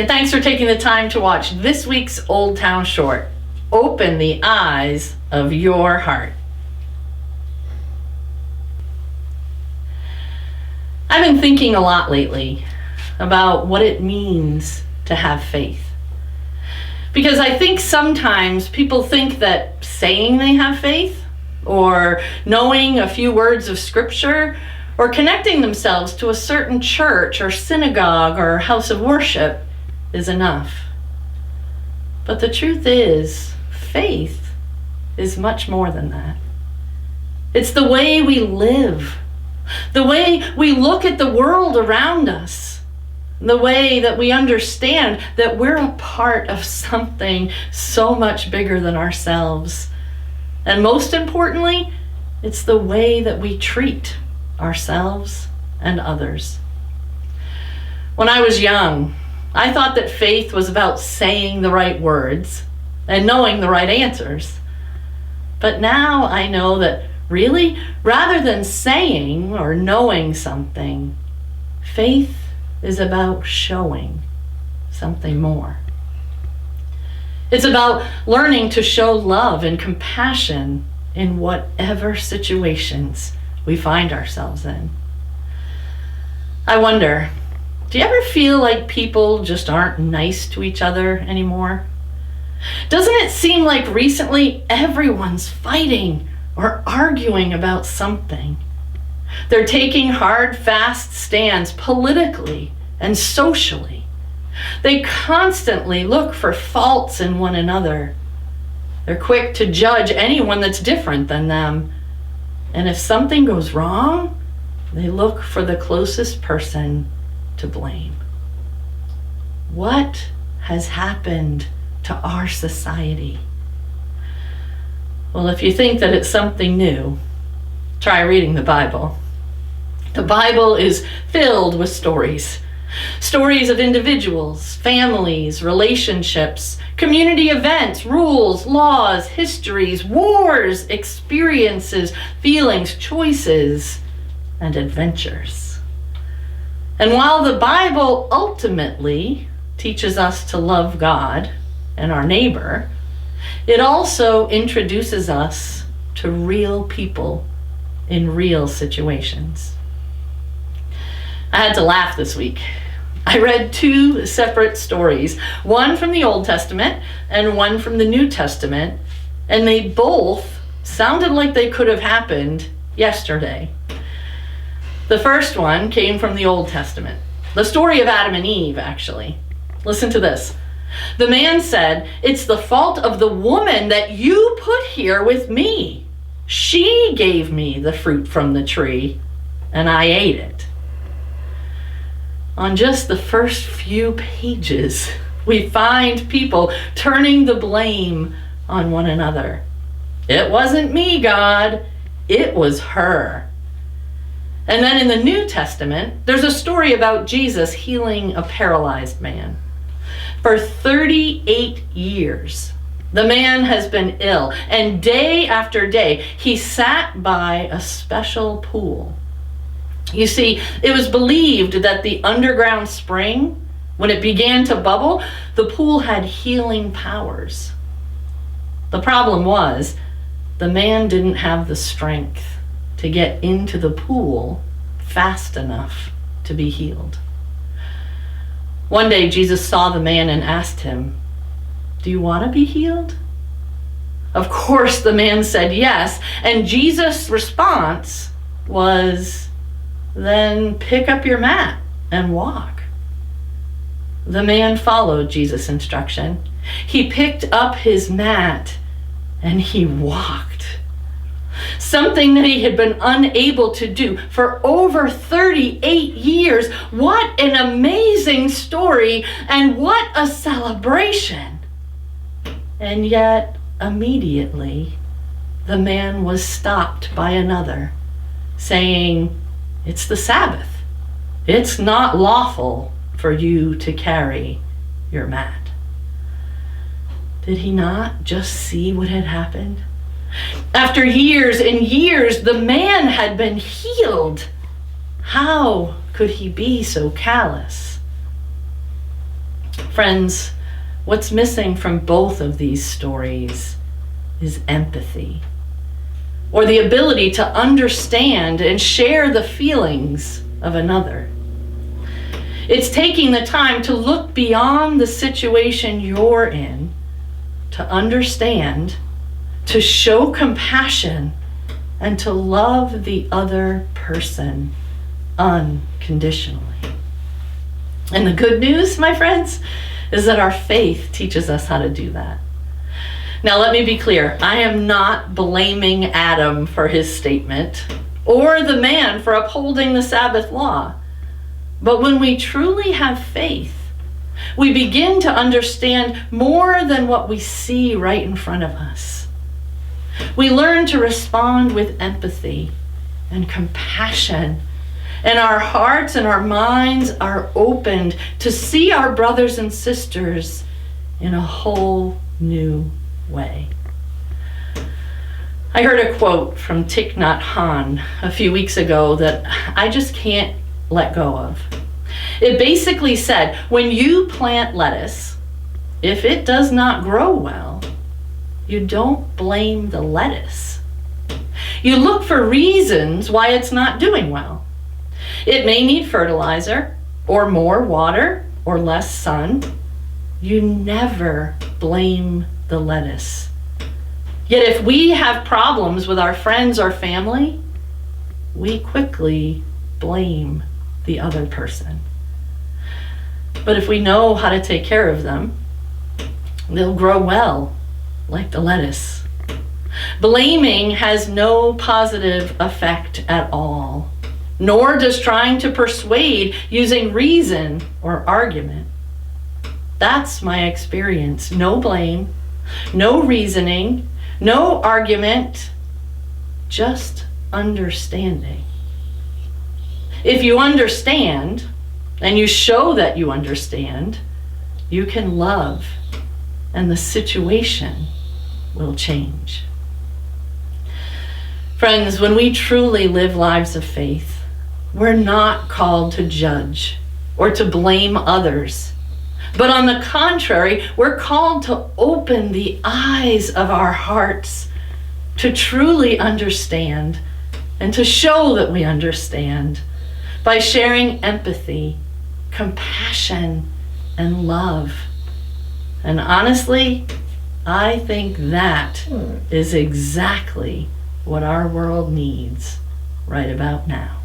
and thanks for taking the time to watch this week's Oldtown Short. Open the eyes of your heart. I've been thinking a lot lately about what it means to have faith. Because I think sometimes people think that saying they have faith, or knowing a few words of scripture, or connecting themselves to a certain church or synagogue or house of worship is enough. But the truth is, faith is much more than that. It's the way we live, the way we look at the world around us, the way that we understand that we're a part of something so much bigger than ourselves. And most importantly, it's the way that we treat ourselves and others. When I was young, I thought that faith was about saying the right words and knowing the right answers. But now I know that really, rather than saying or knowing something, faith is about showing something more. It's about learning to show love and compassion in whatever situations we find ourselves in. I wonder, do you ever feel like people just aren't nice to each other anymore? Doesn't it seem like recently everyone's fighting or arguing about something? They're taking hard, fast stands politically and socially. They constantly look for faults in one another. They're quick to judge anyone that's different than them. And if something goes wrong, they look for the closest person to blame. What has happened to our society? Well, if you think that it's something new, try reading the Bible. The Bible is filled with stories. Stories of individuals, families, relationships, community events, rules, laws, histories, wars, experiences, feelings, choices, and adventures. And while the Bible ultimately teaches us to love God and our neighbor, it also introduces us to real people in real situations. I had to laugh this week. I read two separate stories, one from the Old Testament and one from the New Testament, and they both sounded like they could have happened yesterday. The first one came from the Old Testament, the story of Adam and Eve, actually. Listen to this. The man said, "It's the fault of the woman that you put here with me. She gave me the fruit from the tree, and I ate it." On just the first few pages, we find people turning the blame on one another. It wasn't me, God. It was her. And then in the New Testament, there's a story about Jesus healing a paralyzed man. For 38 years, the man has been ill, and day after day, he sat by a special pool. You see, it was believed that the underground spring, when it began to bubble, the pool had healing powers. The problem was, the man didn't have the strength to get into the pool fast enough to be healed. One day, Jesus saw the man and asked him, "Do you want to be healed?" Of course, the man said yes, and Jesus' response was, "Then pick up your mat and walk." The man followed Jesus' instruction. He picked up his mat and he walked. Something that he had been unable to do for over 38 years. What an amazing story, and what a celebration. And yet, immediately, the man was stopped by another, saying, "It's the Sabbath. It's not lawful for you to carry your mat." Did he not just see what had happened? After years and years, the man had been healed. How could he be so callous? Friends, what's missing from both of these stories is empathy, or the ability to understand and share the feelings of another. It's taking the time to look beyond the situation you're in, to understand, to show compassion, and to love the other person unconditionally. And the good news, my friends, is that our faith teaches us how to do that. Now, let me be clear. I am not blaming Adam for his statement or the man for upholding the Sabbath law. But when we truly have faith, we begin to understand more than what we see right in front of us. We learn to respond with empathy and compassion, and our hearts and our minds are opened to see our brothers and sisters in a whole new way. I heard a quote from Thich Nhat Hanh a few weeks ago that I just can't let go of. It basically said, when you plant lettuce, if it does not grow well, you don't blame the lettuce. You look for reasons why it's not doing well. It may need fertilizer, or more water, or less sun. You never blame the lettuce. Yet if we have problems with our friends or family, we quickly blame the other person. But if we know how to take care of them, they'll grow well, like the lettuce. Blaming has no positive effect at all, nor does trying to persuade using reason or argument. That's my experience. No blame, no reasoning, no argument, just understanding. If you understand, and you show that you understand, you can love, and the situation will change. Friends, when we truly live lives of faith, we're not called to judge or to blame others. But on the contrary, we're called to open the eyes of our hearts to truly understand and to show that we understand by sharing empathy, compassion, and love. And honestly, I think that is exactly what our world needs right about now.